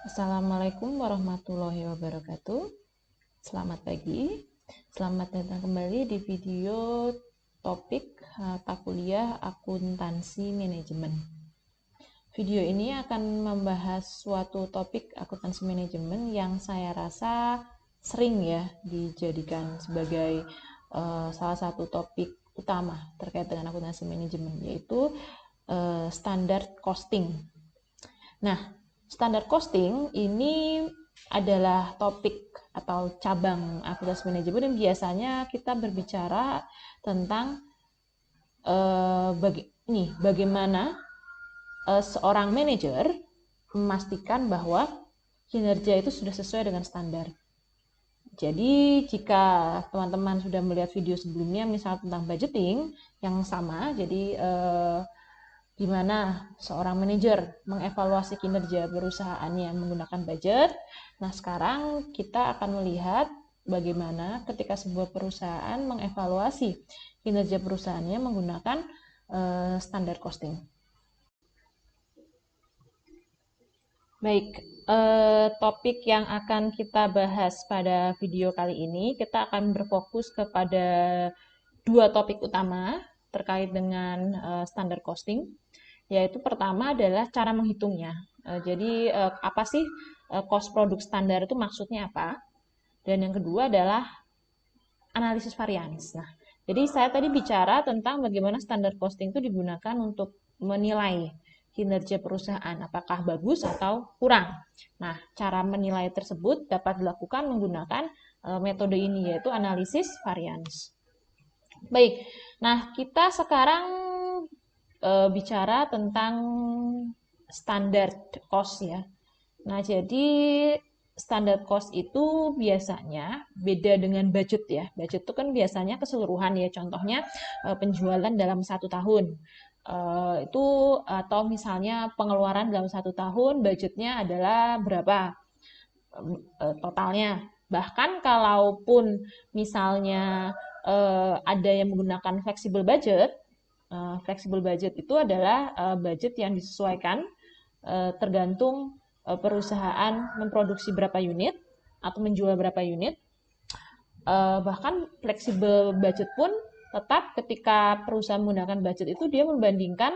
Assalamualaikum warahmatullahi wabarakatuh. Selamat pagi. Selamat datang kembali di video topik mata kuliah akuntansi manajemen. Video ini akan membahas suatu topik akuntansi manajemen yang saya rasa sering ya dijadikan sebagai salah satu topik utama terkait dengan akuntansi manajemen, yaitu standar costing. Nah, standar costing ini adalah topik atau cabang akuntansi manajemen yang biasanya kita berbicara tentang bagaimana seorang manajer memastikan bahwa kinerja itu sudah sesuai dengan standar. Jadi jika teman-teman sudah melihat video sebelumnya, misal tentang budgeting yang sama, jadi di mana seorang manajer mengevaluasi kinerja perusahaannya menggunakan budget. Nah, sekarang kita akan melihat bagaimana ketika sebuah perusahaan mengevaluasi kinerja perusahaannya menggunakan standar costing. Baik, topik yang akan kita bahas pada video kali ini, kita akan berfokus kepada dua topik utama terkait dengan standar costing, yaitu pertama adalah cara menghitungnya. Jadi apa sih cost produk standar itu maksudnya apa? Dan yang kedua adalah analisis varians. Nah, jadi saya tadi bicara tentang bagaimana standar costing itu digunakan untuk menilai kinerja perusahaan, apakah bagus atau kurang. Nah, cara menilai tersebut dapat dilakukan menggunakan metode ini, yaitu analisis varians. Baik, nah kita sekarang bicara tentang standar cost ya. Nah, jadi standar cost itu biasanya beda dengan budget ya. Budget itu kan biasanya keseluruhan ya. Contohnya penjualan dalam 1 tahun. Itu atau misalnya pengeluaran dalam 1 tahun budgetnya adalah berapa totalnya. Bahkan kalaupun misalnya ada yang menggunakan flexible budget itu adalah budget yang disesuaikan tergantung perusahaan memproduksi berapa unit atau menjual berapa unit. Bahkan flexible budget pun tetap ketika perusahaan menggunakan budget itu dia membandingkan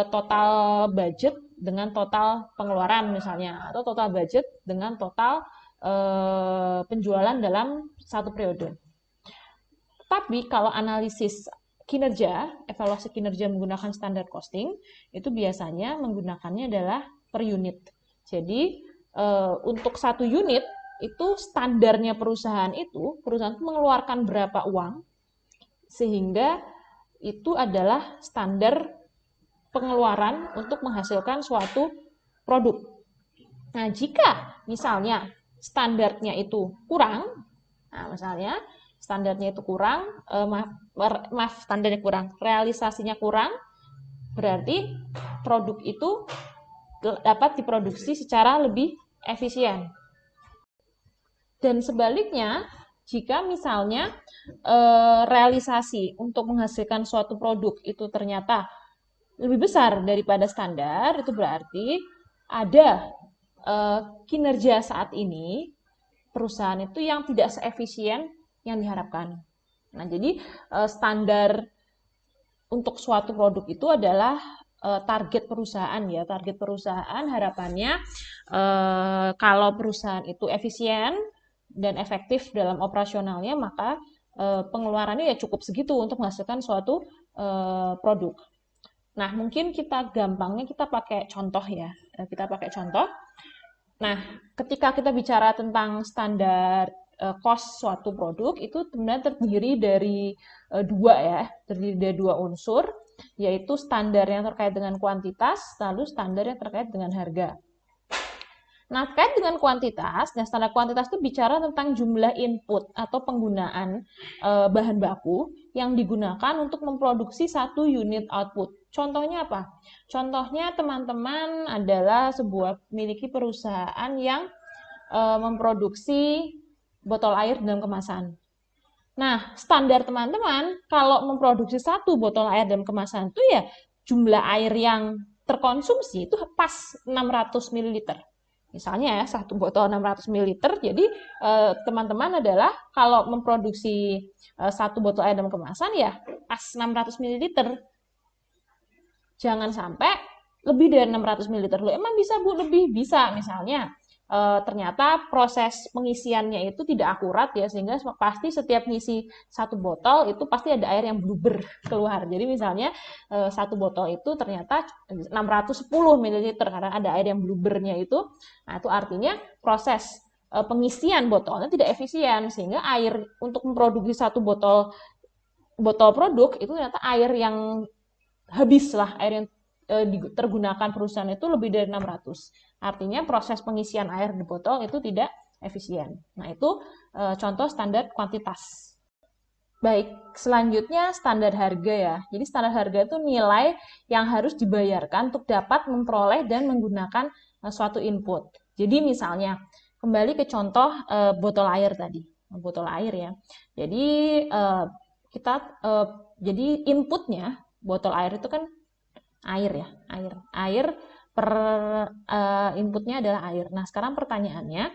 total budget dengan total pengeluaran misalnya, atau total budget dengan total penjualan dalam satu periode. Tapi kalau analisis kinerja, evaluasi kinerja menggunakan standar costing, itu biasanya menggunakannya adalah per unit. Jadi untuk satu unit itu standarnya perusahaan itu mengeluarkan berapa uang, sehingga itu adalah standar pengeluaran untuk menghasilkan suatu produk. Nah, jika misalnya standarnya itu kurang, misalnya standarnya itu kurang, standarnya kurang, realisasinya kurang, berarti produk itu dapat diproduksi secara lebih efisien. Dan sebaliknya, jika misalnya realisasi untuk menghasilkan suatu produk itu ternyata lebih besar daripada standar, itu berarti ada kinerja saat ini perusahaan itu yang tidak seefisien yang diharapkan. Nah, jadi standar untuk suatu produk itu adalah target perusahaan ya. Target perusahaan harapannya kalau perusahaan itu efisien dan efektif dalam operasionalnya, maka pengeluarannya ya cukup segitu untuk menghasilkan suatu produk. Nah, mungkin gampangnya kita pakai contoh ya. Kita pakai contoh. Nah, ketika kita bicara tentang standar cost suatu produk, itu sebenarnya terdiri dari dua unsur, yaitu standar yang terkait dengan kuantitas, lalu standar yang terkait dengan harga. Nah, terkait dengan kuantitas, standar kuantitas itu bicara tentang jumlah input atau penggunaan bahan baku yang digunakan untuk memproduksi satu unit output. Contohnya apa? Contohnya teman-teman adalah memiliki perusahaan yang memproduksi botol air dalam kemasan. Nah, standar teman-teman kalau memproduksi satu botol air dalam kemasan itu ya jumlah air yang terkonsumsi itu pas 600 ml. Misalnya ya, satu botol 600 ml. Jadi teman-teman adalah kalau memproduksi satu botol air dalam kemasan ya pas 600 ml. Jangan sampai lebih dari 600 ml. Loh, emang bisa Bu lebih? Bisa. Misalnya ternyata proses pengisiannya itu tidak akurat ya, sehingga pasti setiap ngisi satu botol itu pasti ada air yang bluber keluar. Jadi misalnya satu botol itu ternyata 610 ml karena ada air yang blubernya itu. Nah, itu artinya proses pengisian botolnya tidak efisien, sehingga air untuk memproduksi satu botol produk itu ternyata air yang habis lah, air yang tergunakan perusahaan itu lebih dari 600. Artinya proses pengisian air di botol itu tidak efisien. Nah, itu contoh standar kuantitas. Baik, selanjutnya standar harga ya. Jadi standar harga itu nilai yang harus dibayarkan untuk dapat memperoleh dan menggunakan suatu input. Jadi misalnya, kembali ke contoh botol air tadi. Botol air ya. Jadi jadi inputnya botol air itu kan air ya, air per inputnya adalah air. Nah, sekarang pertanyaannya,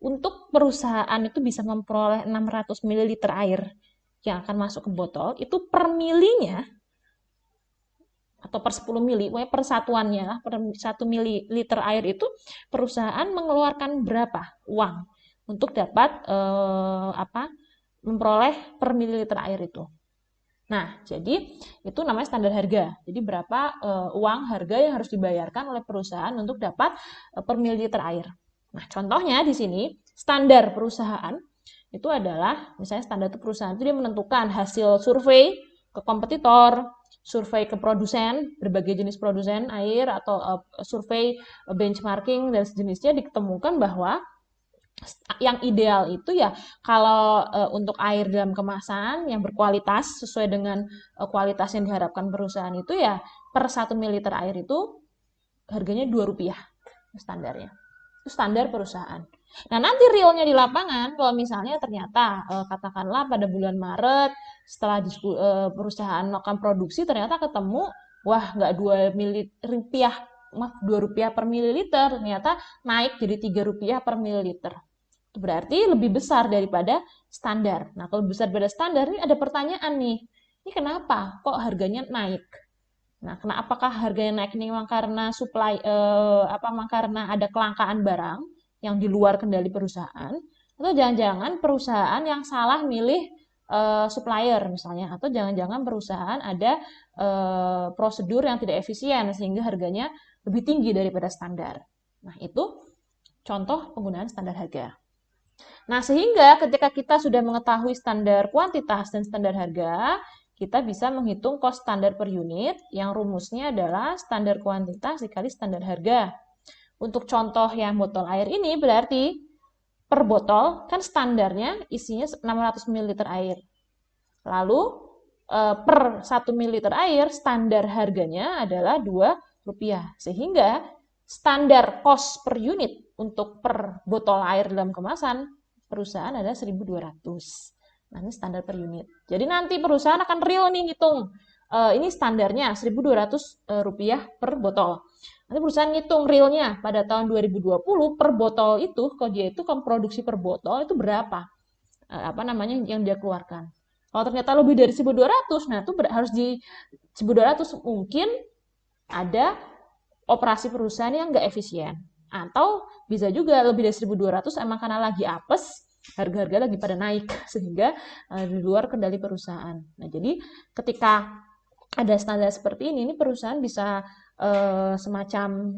untuk perusahaan itu bisa memperoleh 600 ml air yang akan masuk ke botol, itu per milinya atau per 10 mili, pokoknya per satuannya, per 1 mililiter air itu perusahaan mengeluarkan berapa uang untuk dapat memperoleh per mililiter air itu. Nah, jadi itu namanya standar harga. Jadi berapa uang harga yang harus dibayarkan oleh perusahaan untuk dapat per mililiter air. Nah, contohnya di sini standar perusahaan itu adalah, misalnya standar itu perusahaan itu dia menentukan hasil survei ke kompetitor, survei ke produsen, berbagai jenis produsen air, atau survei benchmarking dan sejenisnya, diketemukan bahwa yang ideal itu ya kalau untuk air dalam kemasan yang berkualitas sesuai dengan kualitas yang diharapkan perusahaan itu ya per 1 mililiter air itu harganya Rp2 standarnya. Itu standar perusahaan. Nah, nanti realnya di lapangan kalau misalnya ternyata katakanlah pada bulan Maret setelah perusahaan melakukan produksi ternyata ketemu wah nggak Rp2 per mililiter, ternyata naik jadi Rp3 per mililiter. Itu berarti lebih besar daripada standar. Nah, kalau besar daripada standar, ini ada pertanyaan nih. Ini kenapa kok harganya naik? Nah, apakah harganya naik ini memang karena memang karena ada kelangkaan barang yang di luar kendali perusahaan, atau jangan-jangan perusahaan yang salah milih supplier misalnya, atau jangan-jangan perusahaan ada prosedur yang tidak efisien sehingga harganya lebih tinggi daripada standar. Nah, itu contoh penggunaan standar harga. Nah, sehingga ketika kita sudah mengetahui standar kuantitas dan standar harga, kita bisa menghitung cost standar per unit yang rumusnya adalah standar kuantitas dikali standar harga. Untuk contoh yang botol air ini berarti per botol kan standarnya isinya 600 ml air. Lalu per 1 ml air standar harganya adalah Rp2. Sehingga standar cost per unit untuk per botol air dalam kemasan perusahaan adalah 1.200. Nah, ini standar per unit. Jadi nanti perusahaan akan real nih ngitung. Ini standarnya Rp1.200 per botol. Nanti perusahaan ngitung realnya pada tahun 2020 per botol itu, kalau dia itu produksi per botol itu berapa? Yang dia keluarkan. Kalau ternyata lebih dari 1.200, nah itu harus di 1.200 mungkin ada operasi perusahaan yang nggak efisien. Atau bisa juga lebih dari 1.200 emang karena lagi apes, harga-harga lagi pada naik sehingga di luar kendali perusahaan. Nah, jadi ketika ada standar seperti ini perusahaan bisa semacam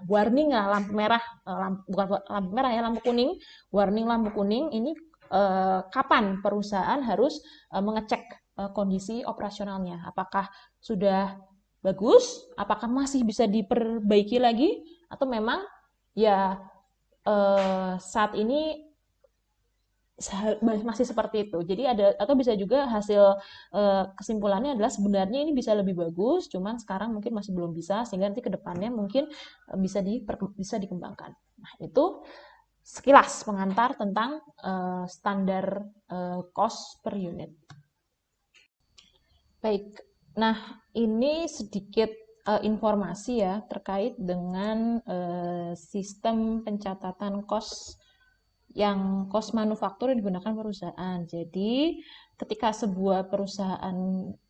warning lah, lampu merah, bukan lampu merah ya, lampu kuning, warning lampu kuning ini kapan perusahaan harus mengecek kondisi operasionalnya, apakah sudah bagus, apakah masih bisa diperbaiki lagi, atau memang ya saat ini masih seperti itu. Jadi atau bisa juga hasil kesimpulannya adalah sebenarnya ini bisa lebih bagus, cuman sekarang mungkin masih belum bisa, sehingga nanti ke depannya mungkin bisa dikembangkan. Nah, itu sekilas pengantar tentang standar cost per unit. Baik, nah ini sedikit informasi ya terkait dengan sistem pencatatan cost manufaktur yang digunakan perusahaan. Jadi, ketika sebuah perusahaan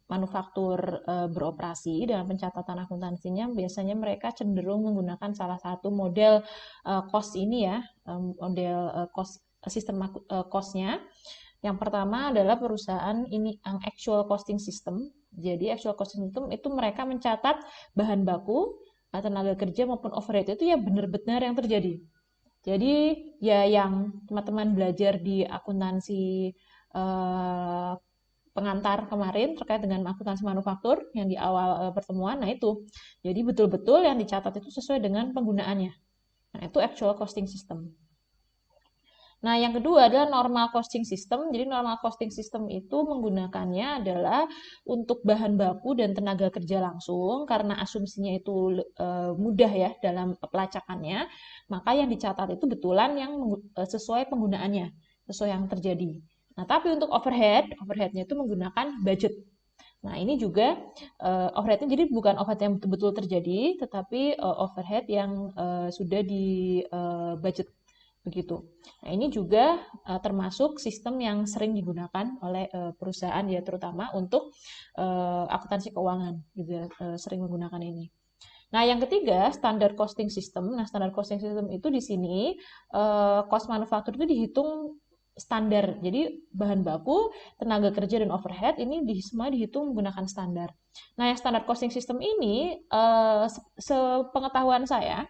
manufaktur beroperasi dengan pencatatan akuntansinya, biasanya mereka cenderung menggunakan salah satu model cost ini ya, model cost sistem cost-nya. Yang pertama adalah perusahaan ini actual costing system. Jadi actual costing system itu mereka mencatat bahan baku, tenaga kerja maupun overhead itu ya benar-benar yang terjadi. Jadi ya yang teman-teman belajar di akuntansi pengantar kemarin terkait dengan akuntansi manufaktur yang di awal pertemuan, nah itu. Jadi betul-betul yang dicatat itu sesuai dengan penggunaannya. Nah, itu actual costing system. Nah, yang kedua adalah normal costing system. Jadi normal costing system itu menggunakannya adalah untuk bahan baku dan tenaga kerja langsung karena asumsinya itu mudah ya dalam pelacakannya. Maka yang dicatat itu betulan yang sesuai penggunaannya, sesuai yang terjadi. Nah, tapi untuk overheadnya itu menggunakan budget. Nah, ini juga overheadnya jadi bukan overhead yang betul-betul terjadi, tetapi overhead yang sudah di budget begitu. Nah, ini juga termasuk sistem yang sering digunakan oleh perusahaan ya, terutama untuk akuntansi keuangan gitu ya, sering menggunakan ini. Nah, yang ketiga, standar costing system. Nah, standar costing system itu di sini cost manufaktur itu dihitung standar. Jadi bahan baku, tenaga kerja dan overhead ini semua dihitung menggunakan standar. Nah, yang standar costing system ini sepengetahuan saya,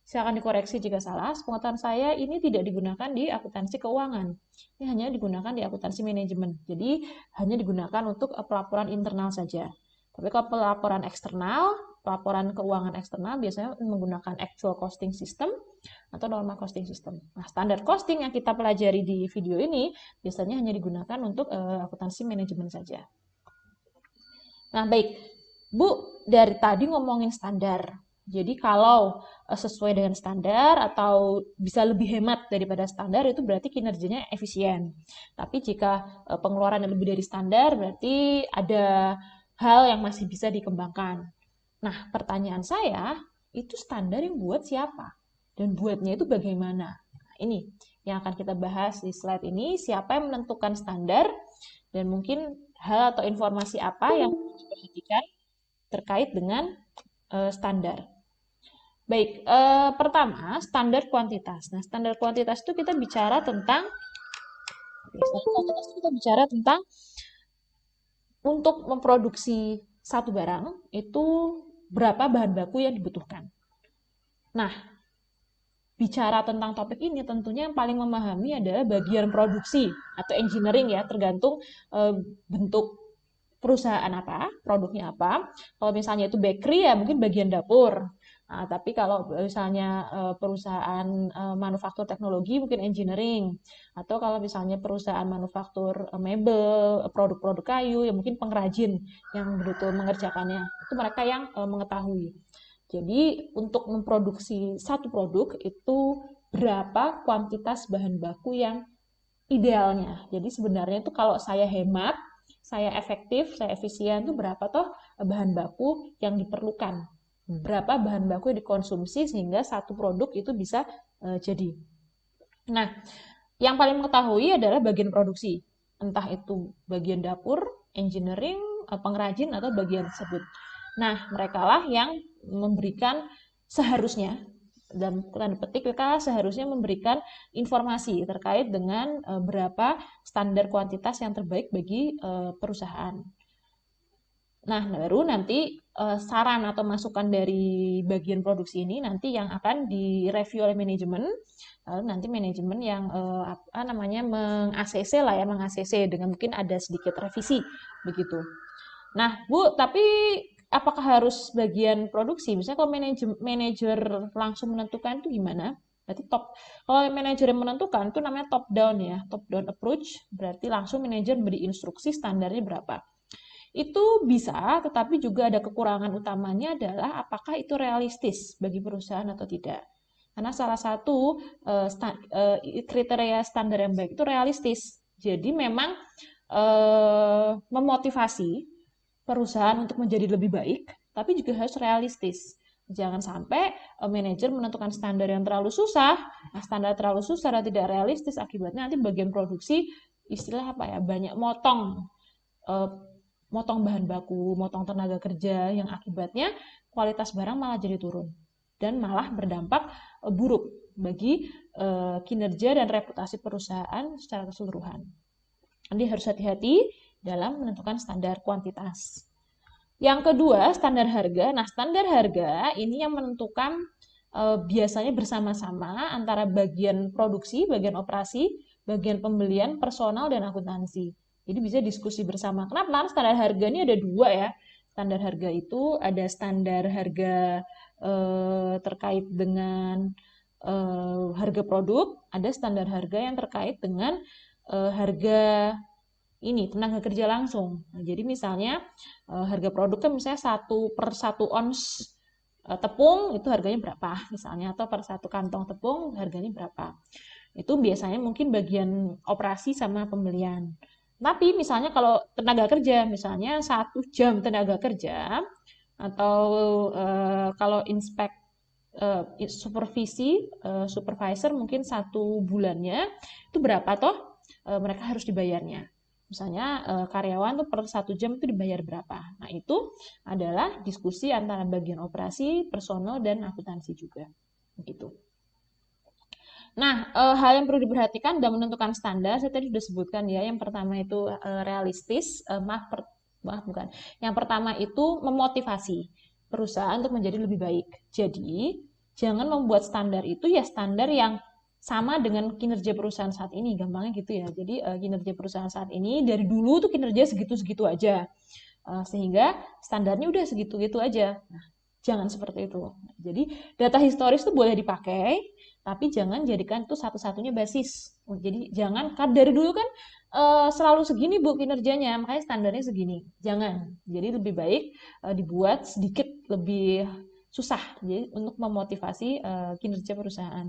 silakan dikoreksi jika salah, sepengetahuan saya ini tidak digunakan di akuntansi keuangan. Ini hanya digunakan di akuntansi manajemen. Jadi hanya digunakan untuk pelaporan internal saja. Tapi kalau pelaporan eksternal, pelaporan keuangan eksternal biasanya menggunakan actual costing system atau normal costing system. Nah, standar costing yang kita pelajari di video ini biasanya hanya digunakan untuk akuntansi manajemen saja. Nah, baik. Bu, dari tadi ngomongin standar. Jadi kalau sesuai dengan standar atau bisa lebih hemat daripada standar itu berarti kinerjanya efisien. Tapi jika pengeluaran yang lebih dari standar berarti ada hal yang masih bisa dikembangkan. Nah, pertanyaan saya, itu standar yang buat siapa? Dan buatnya itu bagaimana? Nah, ini yang akan kita bahas di slide ini, siapa yang menentukan standar, dan mungkin hal atau informasi apa yang harus diperhatikan terkait dengan standar. Baik, pertama, standar kuantitas. Nah, standar kuantitas itu kita bicara tentang untuk memproduksi satu barang itu berapa bahan baku yang dibutuhkan. Nah, bicara tentang topik ini tentunya yang paling memahami adalah bagian produksi atau engineering ya, tergantung bentuk perusahaan apa, produknya apa. Kalau misalnya itu bakery ya mungkin bagian dapur. Nah, tapi kalau misalnya perusahaan manufaktur teknologi mungkin engineering, atau kalau misalnya perusahaan manufaktur mebel, produk-produk kayu, ya mungkin pengrajin yang betul mengerjakannya. Itu mereka yang mengetahui. Jadi untuk memproduksi satu produk itu berapa kuantitas bahan baku yang idealnya. Jadi sebenarnya itu kalau saya hemat, saya efektif, saya efisien itu berapa toh bahan baku yang diperlukan. Berapa bahan baku yang dikonsumsi sehingga satu produk itu bisa jadi. Nah, yang paling mengetahui adalah bagian produksi. Entah itu bagian dapur, engineering, pengrajin, atau bagian tersebut. Nah, mereka lah yang memberikan seharusnya, dalam tanda petik mereka seharusnya memberikan informasi terkait dengan berapa standar kuantitas yang terbaik bagi perusahaan. Nah, baru nanti saran atau masukan dari bagian produksi ini nanti yang akan direview oleh manajemen, lalu nanti manajemen yang meng-ACC lah ya, meng-ACC dengan mungkin ada sedikit revisi begitu. Nah, Bu, tapi apakah harus bagian produksi? Misalnya kalau manajer langsung menentukan itu gimana? Berarti kalau manajer yang menentukan itu namanya top down ya, top down approach, berarti langsung manajer memberi instruksi standarnya berapa. Itu bisa, tetapi juga ada kekurangan utamanya adalah apakah itu realistis bagi perusahaan atau tidak. Karena salah satu kriteria standar yang baik itu realistis. Jadi memang memotivasi perusahaan untuk menjadi lebih baik, tapi juga harus realistis. Jangan sampai manajer menentukan standar yang terlalu susah. Nah, standar terlalu susah dan tidak realistis, akibatnya nanti bagian produksi istilah apa ya, banyak motong bahan baku, motong tenaga kerja, yang akibatnya kualitas barang malah jadi turun dan malah berdampak buruk bagi kinerja dan reputasi perusahaan secara keseluruhan. Jadi harus hati-hati dalam menentukan standar kuantitas. Yang kedua, standar harga. Nah, standar harga ini yang menentukan biasanya bersama-sama antara bagian produksi, bagian operasi, bagian pembelian, personal, dan akuntansi. Jadi bisa diskusi bersama. Kenapa? Standar harga ini ada dua ya. Standar harga itu ada standar harga terkait dengan harga produk, ada standar harga yang terkait dengan harga ini tenaga kerja langsung. Nah, jadi misalnya harga produk kan misalnya 1/1 ons tepung itu harganya berapa misalnya, atau per 1 kantong tepung harganya berapa. Itu biasanya mungkin bagian operasi sama pembelian. Tapi misalnya kalau tenaga kerja, misalnya 1 jam tenaga kerja, atau kalau supervisor mungkin 1 bulannya itu berapa toh mereka harus dibayarnya. Misalnya karyawan tuh per 1 jam itu dibayar berapa. Nah, itu adalah diskusi antara bagian operasi, personal, dan akuntansi juga. Begitu. Nah, hal yang perlu diperhatikan dalam menentukan standar, saya tadi sudah sebutkan ya, yang pertama itu realistis, bukan. Yang pertama itu memotivasi perusahaan untuk menjadi lebih baik. Jadi, jangan membuat standar itu ya standar yang sama dengan kinerja perusahaan saat ini, gampangnya gitu ya. Jadi kinerja perusahaan saat ini dari dulu tuh kinerja segitu-segitu aja, sehingga standarnya udah segitu-gitu aja. Nah, jangan seperti itu. Jadi data historis tuh boleh dipakai, tapi jangan jadikan itu satu-satunya basis. Jadi jangan, dari dulu kan selalu segini Bu kinerjanya, makanya standarnya segini. Jangan. Jadi lebih baik dibuat sedikit lebih susah jadi untuk memotivasi kinerja perusahaan.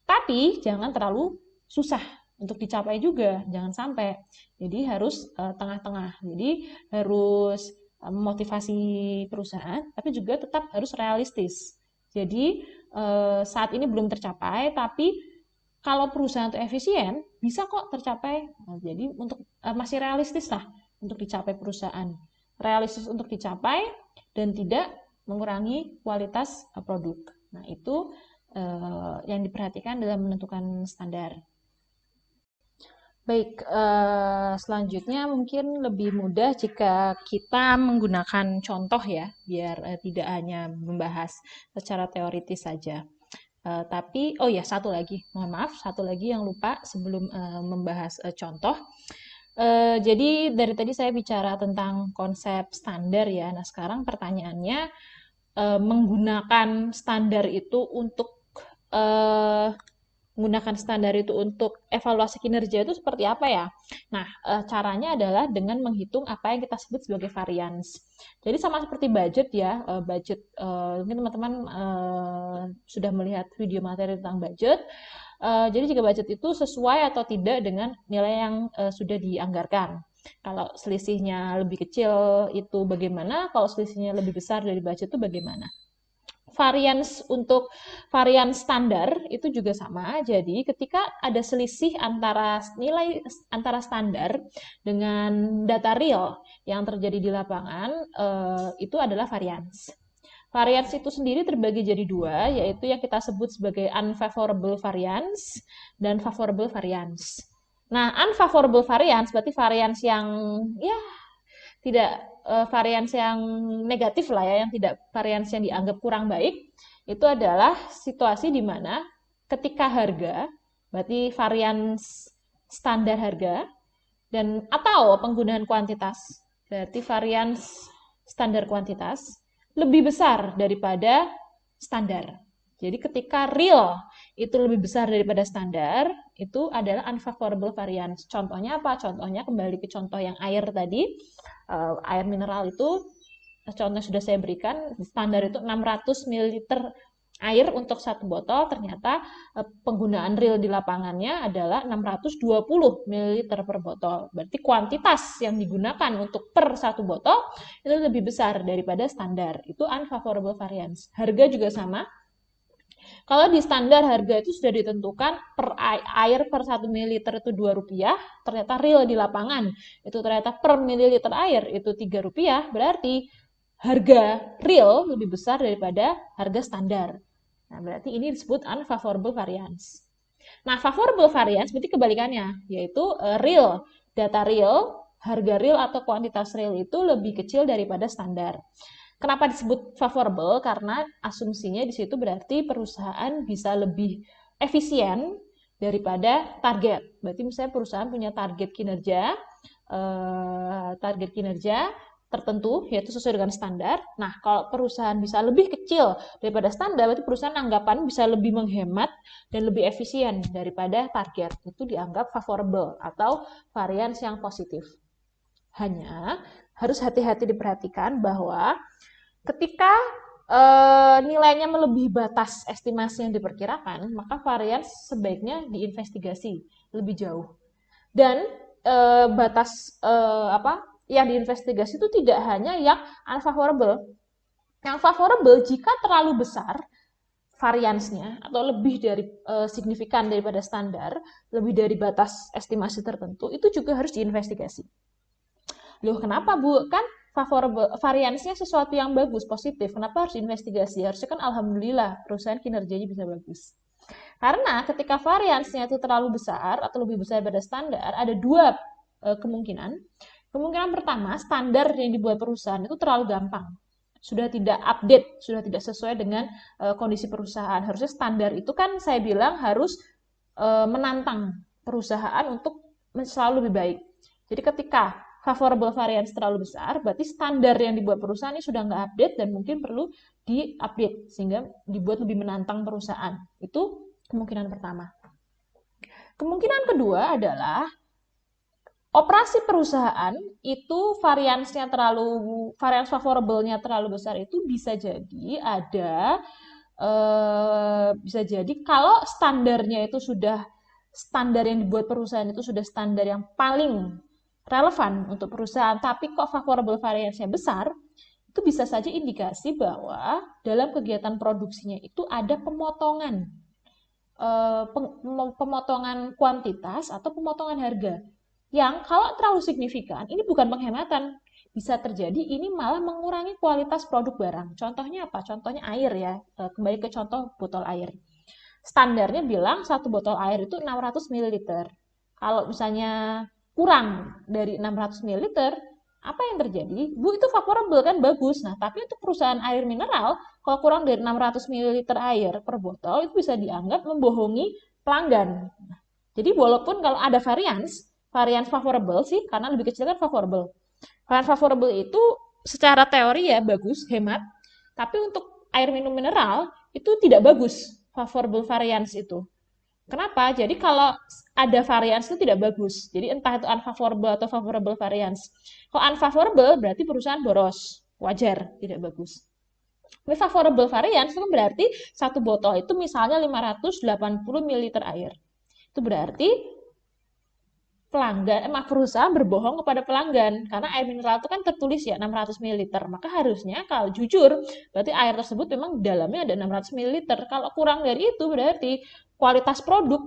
Tapi jangan terlalu susah untuk dicapai juga, jangan sampai. Jadi harus tengah-tengah. Jadi harus memotivasi perusahaan, tapi juga tetap harus realistis. Jadi saat ini belum tercapai, tapi kalau perusahaan itu efisien, bisa kok tercapai. Nah, jadi untuk masih realistis lah untuk dicapai perusahaan. Realistis untuk dicapai dan tidak mengurangi kualitas produk. Nah, itu yang diperhatikan dalam menentukan standar. Baik, selanjutnya mungkin lebih mudah jika kita menggunakan contoh ya, biar tidak hanya membahas secara teoritis saja. Tapi, oh ya, satu lagi yang lupa sebelum membahas contoh. Jadi dari tadi saya bicara tentang konsep standar ya. Nah, sekarang pertanyaannya, menggunakan standar itu untuk evaluasi kinerja itu seperti apa ya? Nah, caranya adalah dengan menghitung apa yang kita sebut sebagai variance. Jadi sama seperti budget ya, budget mungkin teman-teman sudah melihat video materi tentang budget. Jadi jika budget itu sesuai atau tidak dengan nilai yang sudah dianggarkan. Kalau selisihnya lebih kecil itu bagaimana? Kalau selisihnya lebih besar dari budget itu bagaimana? Untuk varian standar itu juga sama. Jadi ketika ada selisih antara nilai antara standar dengan data real yang terjadi di lapangan, itu adalah variance. Variance itu sendiri terbagi jadi dua, yaitu yang kita sebut sebagai unfavorable variance dan favorable variance. Nah, unfavorable variance berarti variance yang ya tidak varians yang negatif lah ya, yang tidak varians yang dianggap kurang baik, itu adalah situasi di mana ketika harga, berarti varians standar harga, dan atau penggunaan kuantitas, berarti varians standar kuantitas, lebih besar daripada standar. Jadi ketika real itu lebih besar daripada standar, itu adalah unfavorable variance. Contohnya apa? Contohnya kembali ke contoh yang air tadi. Air mineral itu contoh sudah saya berikan, standar itu 600 ml air untuk satu botol, ternyata penggunaan real di lapangannya adalah 620 ml per botol. Berarti kuantitas yang digunakan untuk per satu botol itu lebih besar daripada standar. Itu unfavorable variance. Harga juga sama. Kalau di standar harga itu sudah ditentukan per air per 1 ml itu Rp2, ternyata real di lapangan itu ternyata per mililiter air itu Rp3, berarti harga real lebih besar daripada harga standar. Nah, berarti ini disebut unfavorable variance. Nah, favorable variance berarti kebalikannya, yaitu data real, harga real atau kuantitas real itu lebih kecil daripada standar. Kenapa disebut favorable? Karena asumsinya di situ berarti perusahaan bisa lebih efisien daripada target. Berarti misalnya perusahaan punya target kinerja tertentu, yaitu sesuai dengan standar. Nah, kalau perusahaan bisa lebih kecil daripada standar, berarti perusahaan anggapan bisa lebih menghemat dan lebih efisien daripada target. Itu dianggap favorable atau variance yang positif. Hanya harus hati-hati diperhatikan bahwa ketika nilainya melebihi batas estimasi yang diperkirakan, maka variance sebaiknya diinvestigasi lebih jauh. Dan batas yang diinvestigasi itu tidak hanya yang unfavorable. Yang favorable jika terlalu besar variansnya atau lebih dari signifikan daripada standar, lebih dari batas estimasi tertentu, itu juga harus diinvestigasi. Loh, kenapa Bu? Kan favorable variansnya sesuatu yang bagus, positif. Kenapa harus investigasi? Harusnya kan alhamdulillah perusahaan kinerjanya bisa bagus. Karena ketika variansnya itu terlalu besar atau lebih besar daripada standar, ada dua kemungkinan. Kemungkinan pertama, standar yang dibuat perusahaan itu terlalu gampang. Sudah tidak update, sudah tidak sesuai dengan kondisi perusahaan. Harusnya standar itu kan saya bilang harus menantang perusahaan untuk selalu lebih baik. Jadi ketika favorable variance terlalu besar, berarti standar yang dibuat perusahaan ini sudah nggak update dan mungkin perlu di-update sehingga dibuat lebih menantang perusahaan. Itu kemungkinan pertama. Kemungkinan kedua adalah operasi perusahaan itu varians favorable-nya terlalu besar itu bisa jadi kalau standarnya itu sudah standar yang dibuat perusahaan itu sudah standar yang paling relevan untuk perusahaan, tapi kok favorable variance-nya besar, itu bisa saja indikasi bahwa dalam kegiatan produksinya itu ada pemotongan kuantitas atau pemotongan harga yang kalau terlalu signifikan, ini bukan penghematan, bisa terjadi ini malah mengurangi kualitas produk barang. Contohnya apa? Contohnya air ya, kembali ke contoh botol air. Standarnya bilang satu botol air itu 600 ml. Kalau misalnya kurang dari 600 ml, apa yang terjadi? Bu, itu favorable kan, bagus. Nah, tapi untuk perusahaan air mineral, kalau kurang dari 600 ml air per botol, itu bisa dianggap membohongi pelanggan. Jadi walaupun kalau ada varians favorable sih, karena lebih kecil kan favorable. Varians favorable itu secara teori ya bagus, hemat. Tapi untuk air minum mineral, itu tidak bagus favorable variance itu. Kenapa? Jadi kalau ada variance itu tidak bagus. Jadi entah itu unfavorable atau favorable variance. Kalau unfavorable berarti perusahaan boros. Wajar, tidak bagus. Tapi favorable variance itu berarti satu botol itu misalnya 580 ml air. Itu berarti perusahaan berbohong kepada pelanggan karena air mineral itu kan tertulis ya 600 ml. Maka harusnya kalau jujur berarti air tersebut memang di dalamnya ada 600 ml. Kalau kurang dari itu berarti kualitas produk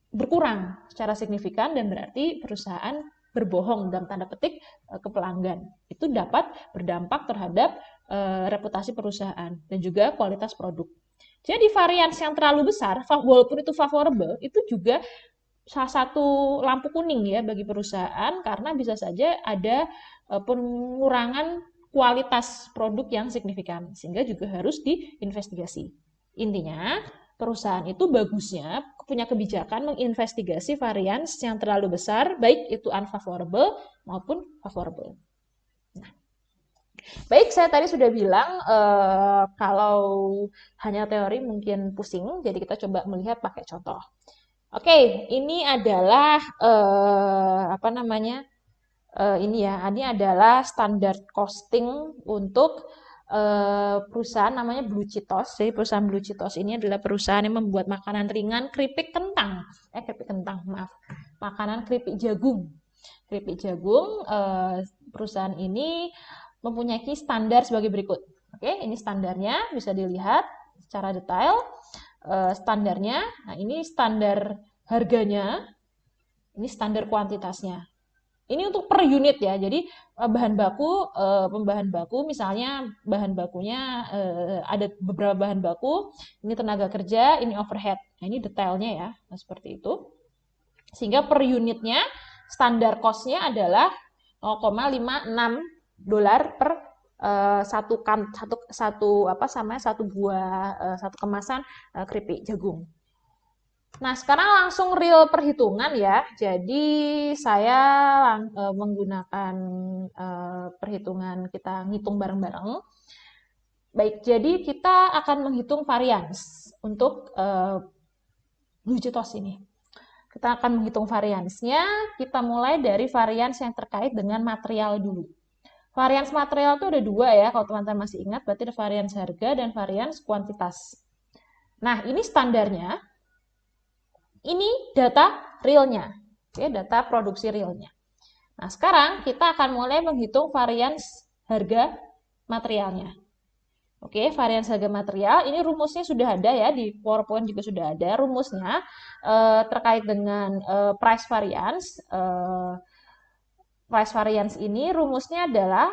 berkurang secara signifikan dan berarti perusahaan berbohong dalam tanda petik ke pelanggan. Itu dapat berdampak terhadap reputasi perusahaan dan juga kualitas produk. Jadi varians yang terlalu besar walaupun itu favorable itu juga salah satu lampu kuning ya bagi perusahaan karena bisa saja ada pengurangan kualitas produk yang signifikan sehingga juga harus diinvestigasi. Intinya perusahaan itu bagusnya punya kebijakan menginvestigasi varians yang terlalu besar baik itu unfavorable maupun favorable. Nah, baik, saya tadi sudah bilang kalau hanya teori mungkin pusing, jadi kita coba melihat pakai contoh. Oke, ini adalah ini adalah standar costing untuk perusahaan namanya Blue Cheetos. Jadi perusahaan Blue Cheetos ini adalah perusahaan yang membuat makanan ringan keripik kentang. Keripik kentang, maaf. Makanan keripik jagung. Keripik jagung, perusahaan ini mempunyai standar sebagai berikut. Oke, ini standarnya bisa dilihat secara detail. Standarnya, nah ini standar harganya, ini standar kuantitasnya. Ini untuk per unit ya. Jadi bahan baku, pembahan baku, misalnya bahan bakunya ada beberapa bahan baku. Ini tenaga kerja, ini overhead. Nah, ini detailnya ya, nah, seperti itu. Sehingga per unitnya standar cost-nya adalah 0,56 dolar per satu buah satu kemasan keripik jagung. Nah, sekarang langsung real perhitungan ya. Jadi saya menggunakan perhitungan, kita ngitung bareng-bareng. Baik, jadi kita akan menghitung varians untuk Blue Cheetos ini. Kita akan menghitung variansnya. Kita mulai dari varians yang terkait dengan material dulu. Varians material itu ada dua ya, kalau teman-teman masih ingat, berarti ada varians harga dan varians kuantitas. Nah, ini standarnya. Ini data realnya, oke, data produksi realnya. Nah, sekarang kita akan mulai menghitung varians harga materialnya. Oke, varians harga material, ini rumusnya sudah ada ya, di PowerPoint juga sudah ada rumusnya terkait dengan price variance. Price variance ini rumusnya adalah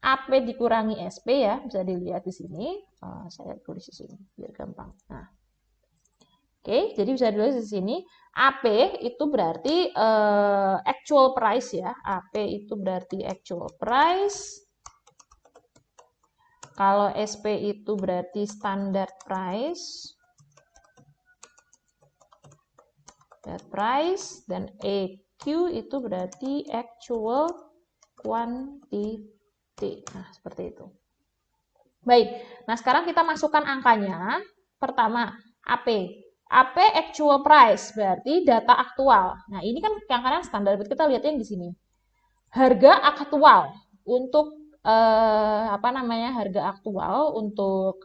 AP dikurangi SP ya, bisa dilihat di sini. Saya tulis di sini biar gampang. Nah, oke, jadi bisa dilihat di sini. AP itu berarti actual price ya. AP itu berarti actual price. Kalau SP itu berarti standard price. Standard price. Dan EQ itu berarti actual quantity. Nah, seperti itu. Baik, nah sekarang kita masukkan angkanya. Pertama, AP. AP actual price, berarti data aktual. Nah, ini kan yang standar, kita lihat yang di sini. Harga aktual untuk harga aktual untuk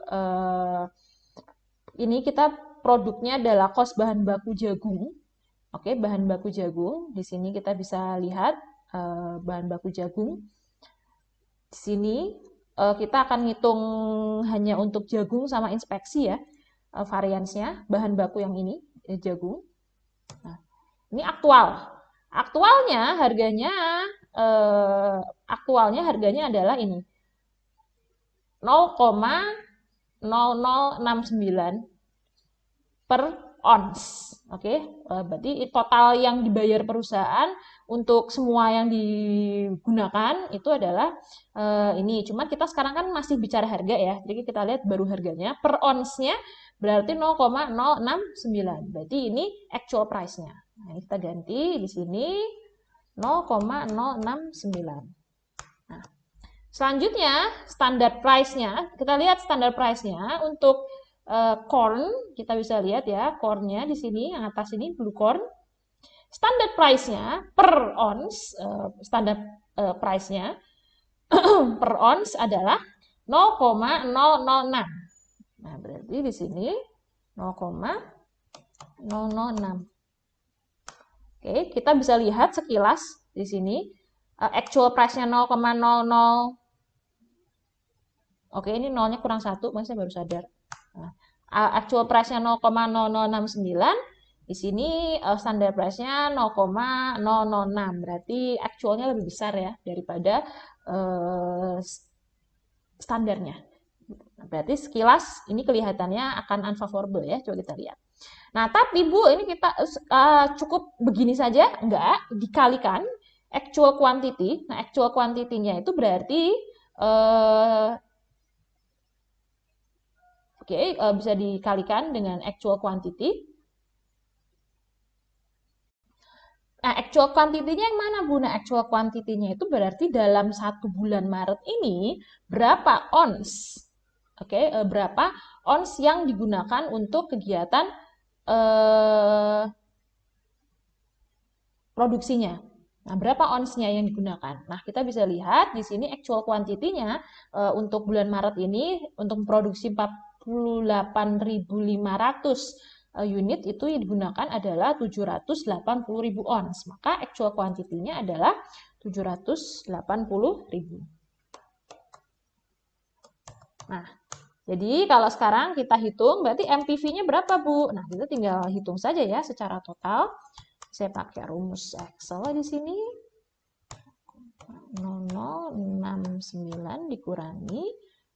ini kita produknya adalah cost bahan baku jagung. Oke, bahan baku jagung. Di sini kita bisa lihat bahan baku jagung. Di sini kita akan ngitung hanya untuk jagung sama inspeksi ya. Variansnya, bahan baku yang ini, jagung. Nah, ini aktual. Aktualnya harganya adalah ini. 0,0069 per ons. Oke, berarti total yang dibayar perusahaan untuk semua yang digunakan itu adalah ini. Cuma kita sekarang kan masih bicara harga ya. Jadi kita lihat baru harganya per onsnya berarti 0,069. Berarti ini actual price-nya. Nah, ini kita ganti di sini 0,069. Nah, selanjutnya standard price-nya, kita lihat standard price-nya untuk corn, kita bisa lihat ya, corn-nya di sini, yang atas ini blue corn. Standard price-nya per ons, standard price-nya per ons adalah 0,006. Nah, berarti di sini 0,006. Oke, kita bisa lihat sekilas di sini actual price-nya 0,00. Oke, ini nolnya kurang 1, makanya saya baru sadar. Nah, actual price-nya 0,0069. Di sini standar price-nya 0,006. Berarti actualnya lebih besar ya daripada standarnya. Berarti sekilas ini kelihatannya akan unfavorable ya. Coba kita lihat. Nah, tapi Bu, ini kita cukup begini saja? Enggak, dikalikan actual quantity. Nah, actual quantity-nya itu berarti bisa dikalikan dengan actual quantity. Nah, actual quantity-nya yang mana, Bu? Nah, actual quantity-nya itu berarti dalam 1 bulan Maret ini berapa ons? Oke, berapa ons yang digunakan untuk kegiatan produksinya. Nah, berapa onsnya yang digunakan? Nah, kita bisa lihat di sini actual quantity-nya untuk bulan Maret ini untuk produksi 48.500 unit itu yang digunakan adalah 780.000 ons. Maka actual quantity-nya adalah 780.000. Nah, jadi kalau sekarang kita hitung, berarti MPV-nya berapa, Bu? Nah, kita tinggal hitung saja ya secara total. Saya pakai rumus Excel di sini. 0069 dikurangi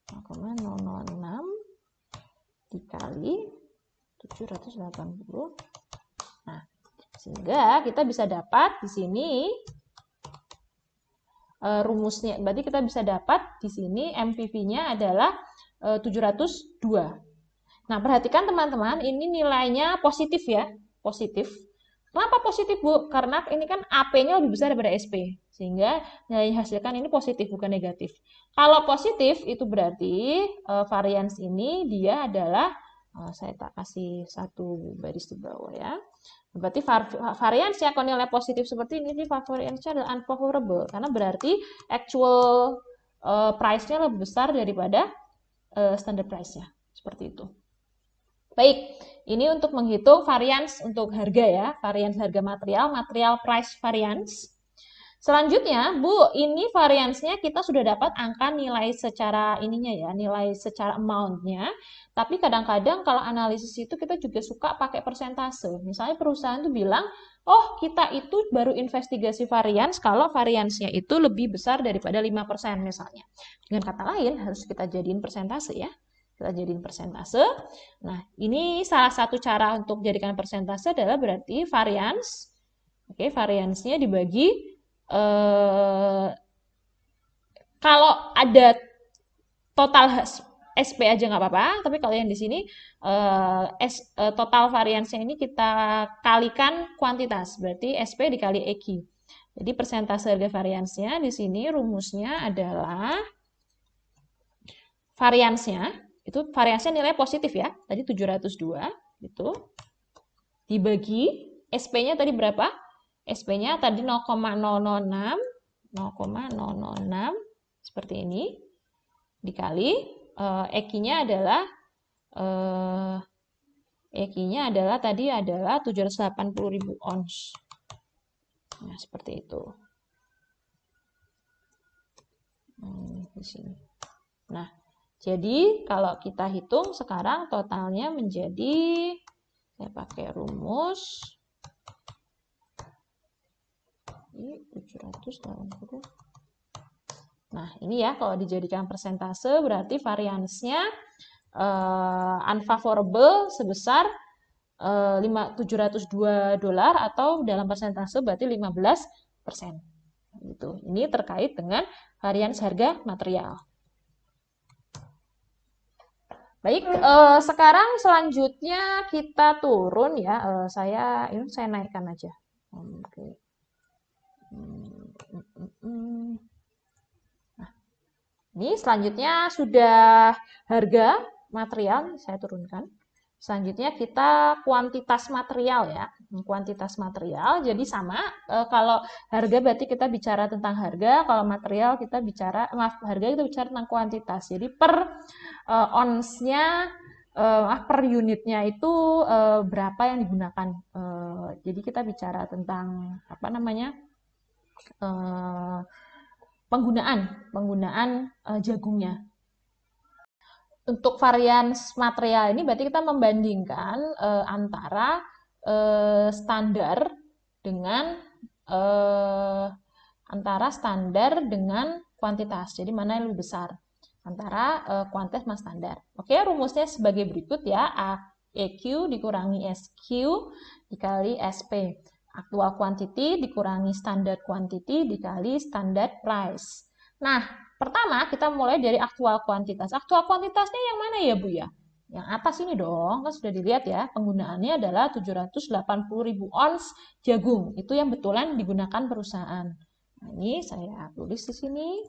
0,006 dikali 780. Nah, sehingga kita bisa dapat di sini rumusnya. Berarti kita bisa dapat di sini MPV-nya adalah 702. Nah, perhatikan teman-teman, ini nilainya positif ya, positif. Kenapa positif, Bu? Karena ini kan AP-nya lebih besar daripada SP. Sehingga nilai yang dihasilkan ini positif, bukan negatif. Kalau positif, itu berarti varians ini dia adalah, saya tak kasih satu baris di bawah ya. Berarti variansnya kalau nilai positif seperti ini, variansnya adalah unfavorable. Karena berarti actual price-nya lebih besar daripada standard price-nya. Seperti itu. Baik, ini untuk menghitung varians untuk harga ya, varians harga material, material price variance. Selanjutnya, Bu, ini variansnya kita sudah dapat angka nilai secara ininya ya, nilai secara amount-nya. Tapi kadang-kadang kalau analisis itu kita juga suka pakai persentase. Misalnya perusahaan itu bilang, oh kita itu baru investigasi varians kalau variansnya itu lebih besar daripada 5% misalnya. Dengan kata lain, harus kita jadiin persentase ya. Kita jadiin persentase. Nah, ini salah satu cara untuk jadikan persentase adalah berarti varians. Oke, variansnya dibagi kalau ada total SP aja nggak apa-apa, tapi kalau yang di sini total variansnya ini kita kalikan kuantitas, berarti SP dikali EQ. Jadi persentase harga variansnya di sini rumusnya adalah variansnya itu variansnya nilai positif ya, tadi 702 itu dibagi SP-nya tadi berapa? SP-nya tadi 0,006 seperti ini dikali EQ-nya adalah tadi adalah 780.000 ons. Nah, seperti itu. Di sini. Nah, jadi kalau kita hitung sekarang totalnya menjadi, saya pakai rumus 780. Nah, ini ya kalau dijadikan persentase berarti variansnya unfavorable sebesar $702 atau dalam persentase berarti 15%. Gitu. Ini terkait dengan varians harga material. Baik, sekarang selanjutnya kita turun ya. Saya naikkan aja. Oke. Nah, ini selanjutnya sudah harga material saya turunkan. Selanjutnya kita kuantitas material ya. Kuantitas material jadi sama, kalau harga berarti kita bicara tentang harga, kalau material kita bicara, harga kita bicara tentang kuantitas. Jadi per onsnya, per unitnya itu berapa yang digunakan. Jadi kita bicara tentang apa namanya, penggunaan jagungnya. Untuk varians material ini berarti kita membandingkan antara standar dengan kuantitas. Jadi mana yang lebih besar antara kuantitas sama standar. Oke, rumusnya sebagai berikut ya. EQ dikurangi SQ dikali SP. Actual quantity dikurangi standard quantity dikali standard price. Nah, pertama, kita mulai dari aktual kuantitas. Aktual kuantitasnya yang mana ya, Bu ya? Yang atas ini dong, kan sudah dilihat ya. Penggunaannya adalah 780.000 ons jagung. Itu yang betulan digunakan perusahaan. Nah, ini saya tulis di sini.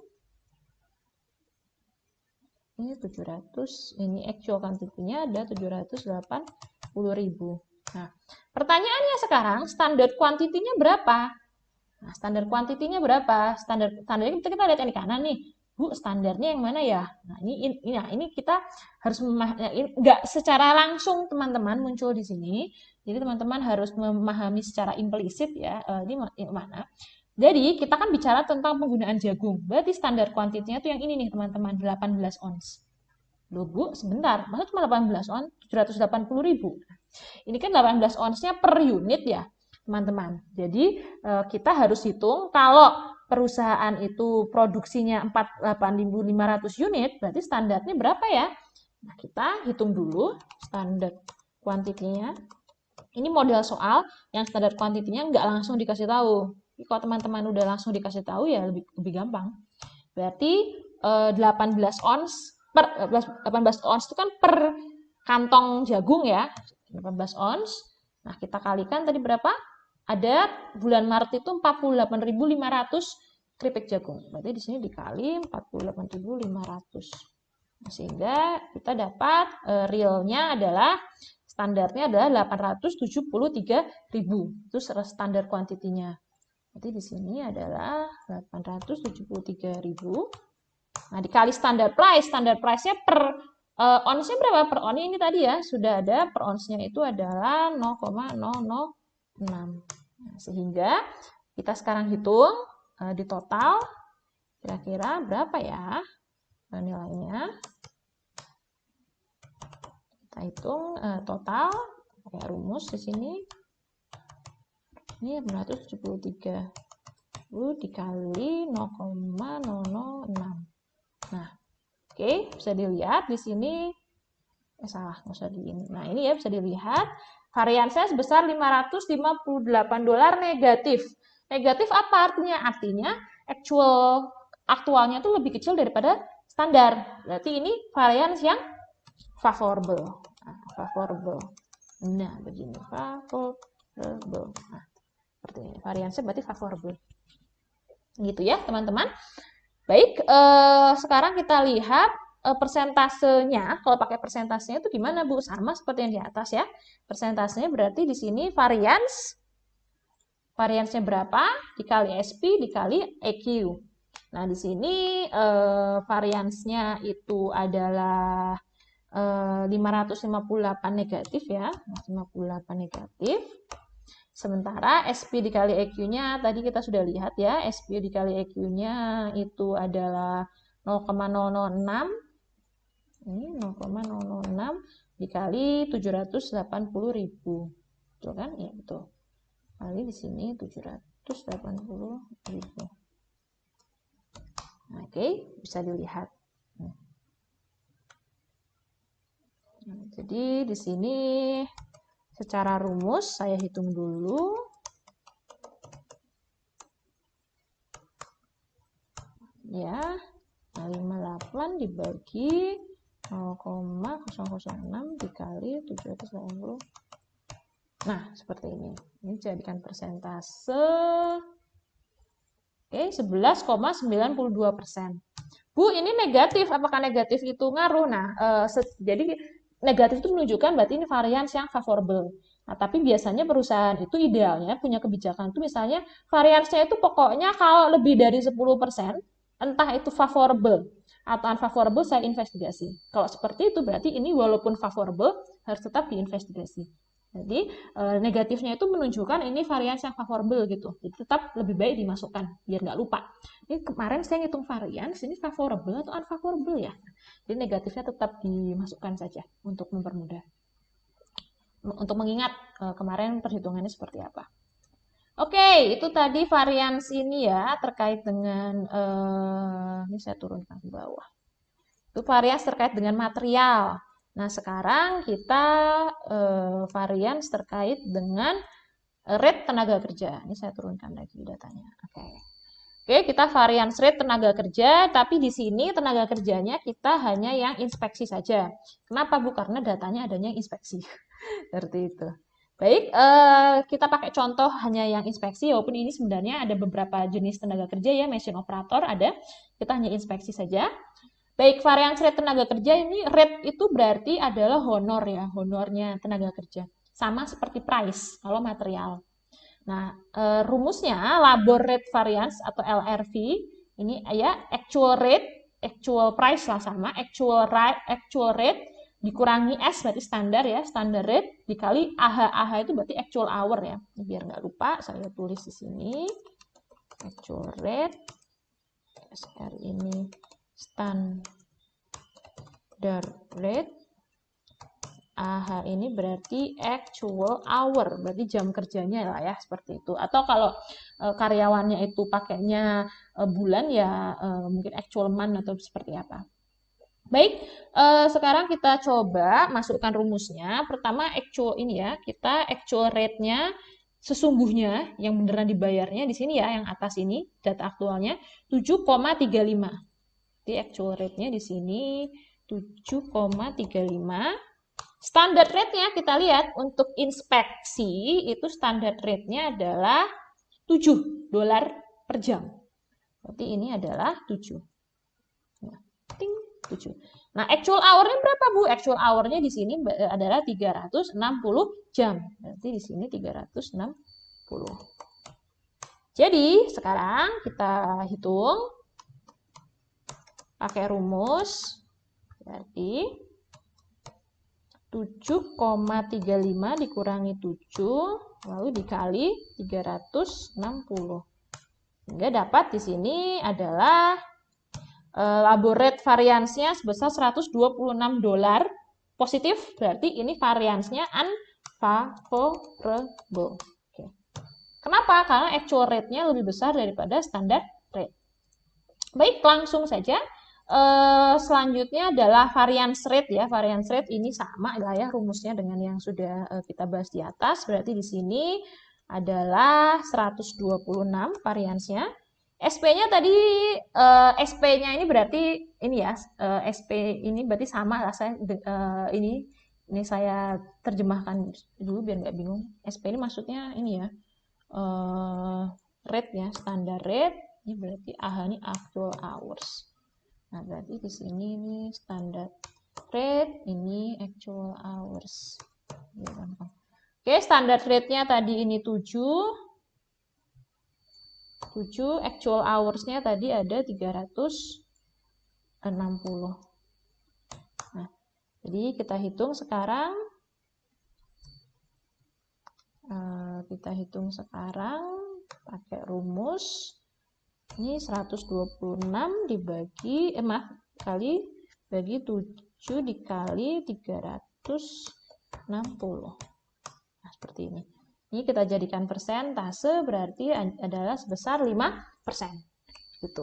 Ini 700, ini actual quantity-nya ada 780.000. Nah, pertanyaannya sekarang, standard quantity-nya berapa? Nah, standar kuantitinya berapa? Standarnya kita lihat yang di kanan nih. Bu, standarnya yang mana ya? Nah, ini kita harus nggak secara langsung teman-teman muncul di sini. Jadi teman-teman harus memahami secara implisit ya. Ini mana? Jadi kita kan bicara tentang penggunaan jagung. Berarti standar kuantitinya itu yang ini nih teman-teman, 18 ons. Loh Bu, sebentar, masa cuma 18 ons? 780.000. Ini kan 18 onsnya per unit ya teman-teman. Jadi kita harus hitung kalau perusahaan itu produksinya 8.500 unit, berarti standarnya berapa ya? Nah, kita hitung dulu standar kuantitinya. Ini model soal yang standar kuantitinya nggak langsung dikasih tahu. Kalau teman-teman udah langsung dikasih tahu ya lebih gampang. Berarti 18 ons per 18 ons itu kan per kantong jagung ya. 18 ons. Nah, kita kalikan tadi berapa? Ada bulan Maret itu 48.500 keripik jagung. Berarti di sini dikali 48.500. Nah, sehingga kita dapat realnya adalah standarnya adalah 873.000. Itu standar kuantitinya. Berarti di sini adalah 873.000. Nah, dikali standar price. Standar price-nya per onsnya berapa? Per on ini tadi ya, sudah ada per onsnya itu adalah 0,006. Nah, sehingga kita sekarang hitung di total kira-kira berapa ya nilainya. Kita hitung total pakai rumus di sini. Ini 873 dikali 0,006. Nah, oke, bisa dilihat di sini salah, nggak usah di ini. Nah, ini ya bisa dilihat variansinya sebesar $558 negatif. Negatif apa artinya? Artinya aktualnya itu lebih kecil daripada standar. Berarti ini varians yang favorable. Nah, favorable. Nah, begini favorable. Nah, seperti ini. Variansnya berarti favorable. Gitu ya, teman-teman. Baik, sekarang kita lihat persentasenya. Kalau pakai persentasenya itu gimana, Bu? Sama seperti yang di atas ya. Persentasenya berarti di sini variansnya berapa? Dikali SP dikali EQ. Nah, di sini variansnya itu adalah 558 negatif ya. 558 negatif. Sementara SP dikali EQ-nya tadi kita sudah lihat ya, SP dikali EQ-nya itu adalah 0,006. Ini 0,006 dikali 780.000. Betul kan? Iya, betul. Kali di sini 780.000. Oke, bisa dilihat. Jadi di sini secara rumus saya hitung dulu. Ya, 58 dibagi 0,006 dikali 780. Nah, seperti ini. Ini jadikan persentase. Oke, 11,92%. Bu, ini negatif. Apakah negatif itu ngaruh? Nah, jadi negatif itu menunjukkan berarti ini varians yang favorable. Nah, tapi biasanya perusahaan itu idealnya punya kebijakan itu misalnya variansnya itu pokoknya kalau lebih dari 10%, entah itu favorable atau unfavorable, saya investigasi. Kalau seperti itu berarti ini walaupun favorable harus tetap diinvestigasi. Jadi negatifnya itu menunjukkan ini varians yang favorable gitu. Jadi tetap lebih baik dimasukkan biar nggak lupa. Ini kemarin saya ngitung varians ini favorable atau unfavorable ya. Jadi negatifnya tetap dimasukkan saja untuk mempermudah. Untuk mengingat kemarin perhitungannya seperti apa. Oke, itu tadi varians ini ya terkait dengan ini saya turunkan ke bawah. Itu varians terkait dengan material. Nah, sekarang kita varians terkait dengan rate tenaga kerja. Ini saya turunkan lagi datanya. Oke, kita varians rate tenaga kerja, tapi di sini tenaga kerjanya kita hanya yang inspeksi saja. Kenapa, Bu? Karena datanya adanya inspeksi. Seperti itu. Baik, kita pakai contoh hanya yang inspeksi, walaupun ini sebenarnya ada beberapa jenis tenaga kerja ya, machine operator ada, kita hanya inspeksi saja. Baik, varians rate tenaga kerja ini, rate itu berarti adalah honor ya, honornya tenaga kerja. Sama seperti price kalau material. Nah, rumusnya labor rate variance atau LRV ini ya actual rate, actual price lah sama, actual rate dikurangi S berarti standar ya, standar rate dikali AH itu berarti actual hour ya. Biar nggak lupa saya tulis di sini actual rate SR ini standard rate, AH ini berarti actual hour, berarti jam kerjanya lah ya, seperti itu. Atau kalau karyawannya itu pakainya bulan ya mungkin actual month atau seperti apa. Baik, sekarang kita coba masukkan rumusnya. Pertama actual ini ya, kita actual rate-nya sesungguhnya yang beneran dibayarnya di sini ya, yang atas ini data aktualnya 7,35. Jadi actual rate-nya di sini 7,35. Standar rate-nya kita lihat untuk inspeksi itu standar rate-nya adalah $7 per jam. Berarti ini adalah 7. Nah, 7. Nah, actual hour-nya berapa, Bu? Actual hour-nya di sini adalah 360 jam. Berarti di sini 360. Jadi, sekarang kita hitung pakai rumus. Berarti 7,35 dikurangi 7 lalu dikali 360. Sehingga dapat di sini adalah labor rate variance-nya sebesar $126 positif, berarti ini variance-nya unfavorable. Oke. Kenapa? Karena actual rate-nya lebih besar daripada standard rate. Baik, langsung saja. Selanjutnya adalah variance rate ya. Variance rate ini sama lah ya rumusnya dengan yang sudah kita bahas di atas. Berarti di sini adalah 126 variance-nya. SP-nya tadi SP-nya ini berarti ini ya, SP ini berarti sama lah saya ini saya terjemahkan dulu biar nggak bingung. SP ini maksudnya ini ya. Rate ya, standar rate. Ini berarti AH ini actual hours. Nah, berarti di sini nih standard rate, ini actual hours. Ya, gampang. Oke, standard rate-nya tadi ini 7. Actual hours-nya tadi ada 360. Nah, jadi kita hitung sekarang. Pakai rumus. Ini 126 dibagi, kali bagi 7 dikali 360. Nah, seperti ini. Ini kita jadikan persentase, berarti adalah sebesar 5%. Gitu.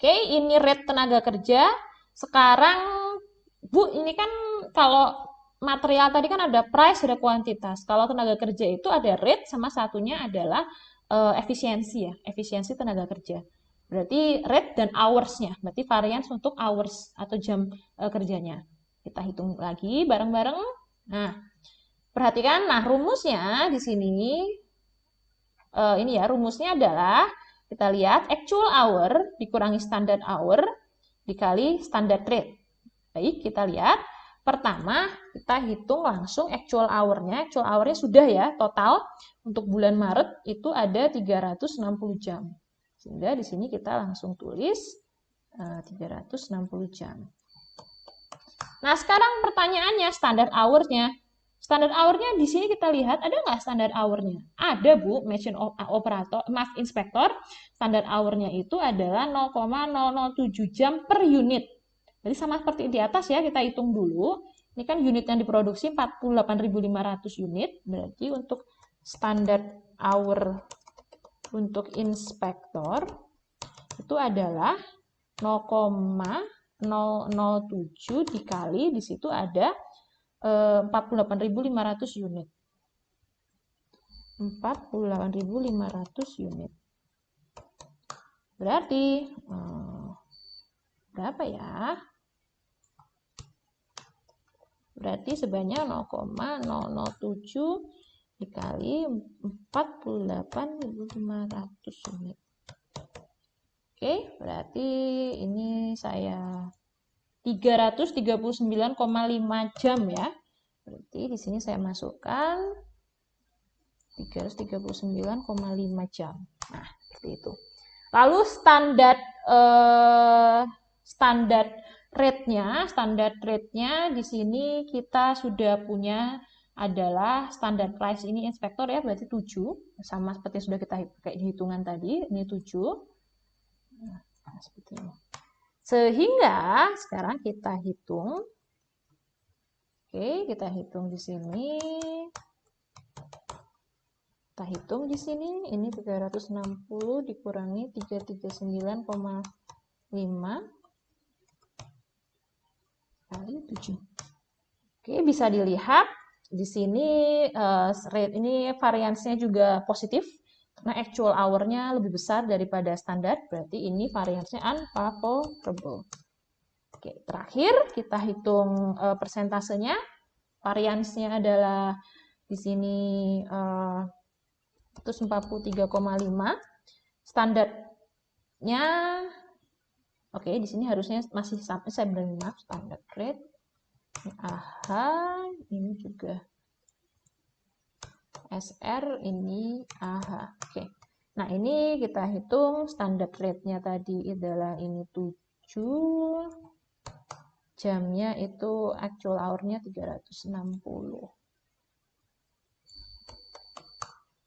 Oke, ini rate tenaga kerja. Sekarang, Bu, ini kan kalau material tadi kan ada price, ada kuantitas. Kalau tenaga kerja itu ada rate, sama satunya adalah efisiensi ya, efisiensi tenaga kerja. Berarti rate dan hours-nya, berarti variance untuk hours atau jam kerjanya. Kita hitung lagi bareng-bareng. Nah, perhatikan, nah rumusnya di sini, ini ya, rumusnya adalah, kita lihat, actual hour dikurangi standard hour dikali standard rate. Baik, kita lihat. Pertama, kita hitung langsung actual hour-nya. Actual hour-nya sudah ya, total untuk bulan Maret itu ada 360 jam. Sehingga di sini kita langsung tulis 360 jam. Nah, sekarang pertanyaannya standar hour-nya. Standar hour-nya di sini kita lihat, ada nggak standar hour-nya? Ada, Bu, machine operator, inspektor. Standar hour-nya itu adalah 0,007 jam per unit. Jadi sama seperti di atas ya, kita hitung dulu. Ini kan unit yang diproduksi 48.500 unit. Berarti untuk standar hour untuk inspektor itu adalah 0,007 dikali, di situ ada 48.500 unit. 48.500 unit. Berarti berapa ya? Berarti sebanyak 0,007 dikali 48.500 unit. Oke, berarti ini saya 339,5 jam ya. Berarti di sini saya masukkan 339,5 jam. Nah, seperti itu. Lalu standar rate-nya di sini kita sudah punya adalah standar price ini inspektor ya, berarti 7, sama seperti yang sudah kita pakai di hitungan tadi, ini 7. Nah, seperti ini. Sehingga sekarang kita hitung. Oke, kita hitung di sini. Kita hitung di sini, ini 360 dikurangi 339,5 kali 7. Oke, bisa dilihat di sini rate ini variansnya juga positif karena actual hour-nya lebih besar daripada standar, berarti ini variansnya unfavorable. Oke, terakhir kita hitung persentasenya. Variansnya adalah di sini 143,5. Standarnya oke, di sini harusnya masih sampai, saya bilang maaf, standar rate. Ini AH, ini juga SR, ini AH. Oke. Nah, ini kita hitung standar rate-nya tadi adalah ini 7. Jamnya itu actual hour-nya 360.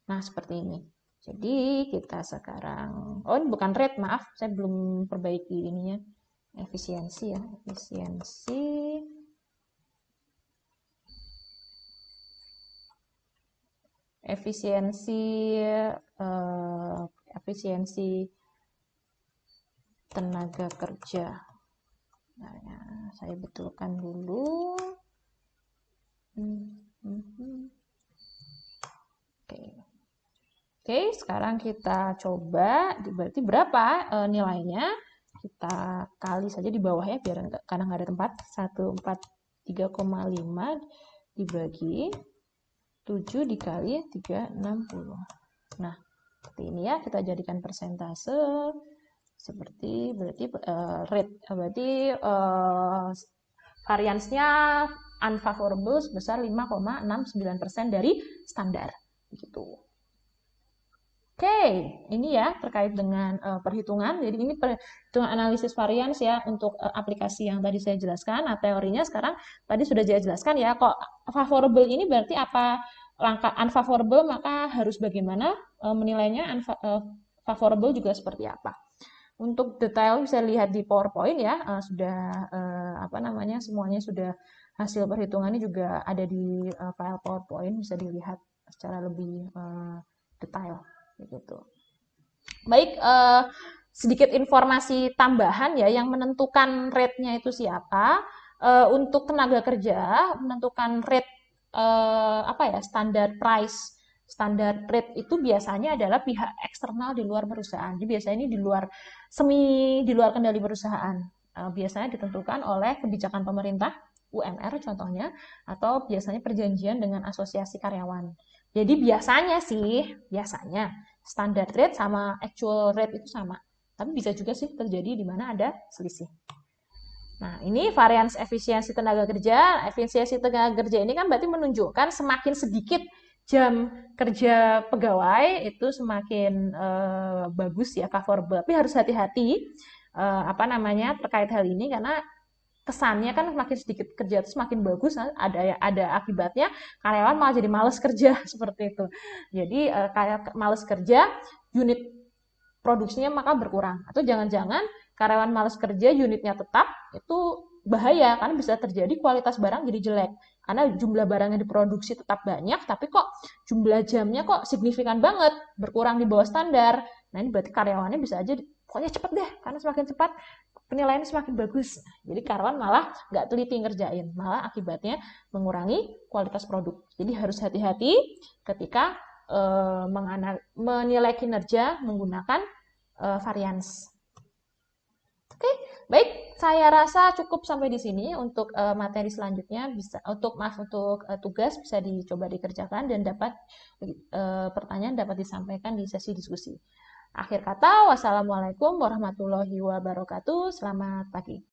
Nah, seperti ini. Jadi, kita sekarang, oh ini bukan rate, maaf, saya belum perbaiki ininya. Efisiensi ya, efisiensi tenaga kerja. Nah, ya, saya betulkan dulu. Oke, sekarang kita coba, berarti berapa nilainya? Kita kali saja di bawah ya, biar karena nggak ada tempat. 143,5 dibagi 7 dikali 360. Nah, seperti ini ya, kita jadikan persentase seperti berarti variansnya unfavorable sebesar 5,69% dari standar gitu. Oke, ini ya terkait dengan perhitungan. Jadi ini perhitungan analisis varians ya untuk aplikasi yang tadi saya jelaskan. Nah, teorinya sekarang tadi sudah saya jelaskan ya. Kok favorable ini berarti apa? Langkah unfavorable maka harus bagaimana menilainya? Favorable juga seperti apa? Untuk detail bisa lihat di PowerPoint ya. Sudah semuanya sudah, hasil perhitungannya juga ada di file PowerPoint, bisa dilihat secara lebih detail. Begitu. Baik, sedikit informasi tambahan ya, yang menentukan rate-nya itu siapa. Untuk tenaga kerja menentukan rate standar price, standar rate itu biasanya adalah pihak eksternal di luar perusahaan. Jadi biasanya ini di luar kendali perusahaan. Biasanya ditentukan oleh kebijakan pemerintah, UMR contohnya, atau biasanya perjanjian dengan asosiasi karyawan. Jadi biasanya standard rate sama actual rate itu sama. Tapi bisa juga sih terjadi di mana ada selisih. Nah, ini varians efisiensi tenaga kerja. Efisiensi tenaga kerja ini kan berarti menunjukkan semakin sedikit jam kerja pegawai itu semakin bagus ya, favorable. Tapi harus hati-hati terkait hal ini, karena kesannya kan semakin sedikit kerja itu semakin bagus, ada akibatnya karyawan malah jadi malas kerja seperti itu. Jadi kayak malas kerja, unit produksinya maka berkurang, atau jangan-jangan karyawan malas kerja, unitnya tetap, itu bahaya karena bisa terjadi kualitas barang jadi jelek karena jumlah barang yang diproduksi tetap banyak, tapi kok jumlah jamnya kok signifikan banget berkurang di bawah standar. Nah, ini berarti karyawannya bisa aja pokoknya cepet deh, karena semakin cepat penilaiannya semakin bagus. Jadi karyawan malah nggak teliti ngerjain, malah akibatnya mengurangi kualitas produk. Jadi harus hati-hati ketika menilai kinerja menggunakan varians. Oke, baik. Saya rasa cukup sampai di sini. Untuk materi selanjutnya untuk tugas bisa dicoba dikerjakan dan pertanyaan dapat disampaikan di sesi diskusi. Akhir kata, wassalamualaikum warahmatullahi wabarakatuh. Selamat pagi.